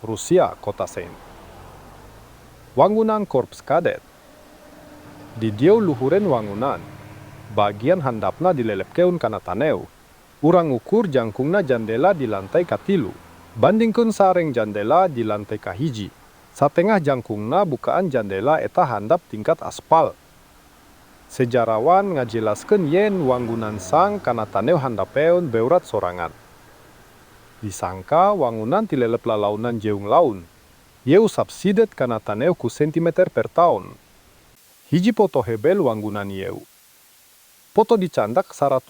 Rusia, kota Saint. Wangunan Korps Kadet. Di dieu luhuren wangunan, bagian handapna dilelepkeun kana taneu. Urang ukur jangkungna jandela di lantai katilu. Bandingkeun sareng jandela di lantai kahiji. Satengah jangkungna bukaan jandela eta handap tingkat aspal. Sejarawan ngajelaskeun yen wangunan sang kana taneu handapeun beurat sorangan. Disangka wangunan tilelep lalaunan jeung laun. Yeu subsidet kana taneu ku sentimeter per tahun. Hiji foto hebel wangunan yeu. Foto dicandak 110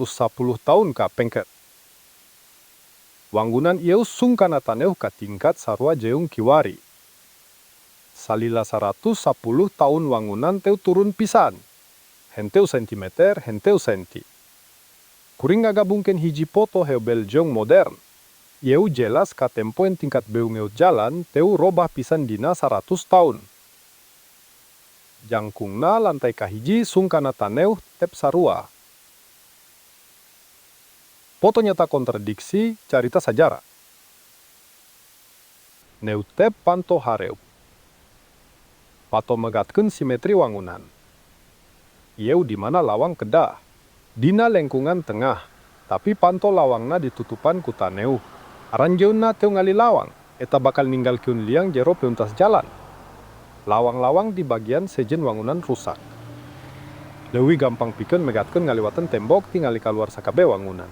tahun ka pengket. Wangunan ieu sung kana taneu ka tingkat sarua jeung kiwari. Salila 110 tahun wangunan teu turun pisan. Henteu sentimeter, henteu senti. Kuring ngagabungkeun hiji foto hebel jeung modern. Ieu jelas katempoen tingkat beungeut jalan teu robah pisan dina 100 tahun. Jangkungna lantai kahiji sung kana taneu tep sarua. Foto nyata kontradiksi carita sajarah. Neutep panto hareup. Pato megatkeun simetri wangunan. Ieu di mana lawang kedah. Dina lengkungan tengah, tapi panto lawangna ditutupan ku taneu. Aranjeunna teu ngali lawang, eta bakal ninggalkeun liang jero peuntas jalan. Lawang-lawang di bagian sejen wangunan rusak. Leuwih gampang pikeun megatkeun ngaliwatan tembok tingali kaluar sakabe wangunan.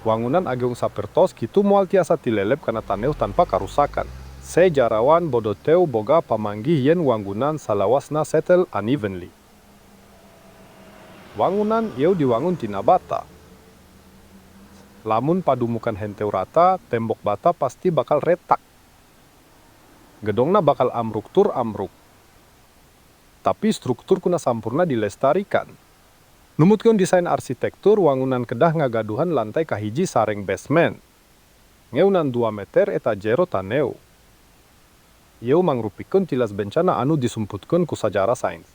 Wangunan ageung sapertos kitu moal tiasa tilelep kana taneu tanpa karusakan. Sejarawan bodoteu boga pamanggih yen wangunan salawasna settle unevenly. Wangunan ieu diwangun tina bata. Lamun padumukan henteu rata, tembok bata pasti bakal retak. Gedongna bakal amruk tur amruk. Tapi struktur kuna sampurna dilestarikan. Numutkeun desain arsitektur wangunan kedah ngagaduhan lantai kahiji sareng basement. Ngeunan 2 meter eta jero taneu. Ieu mangrupikeun tilas bencana anu disumputkeun ku sajarah sains.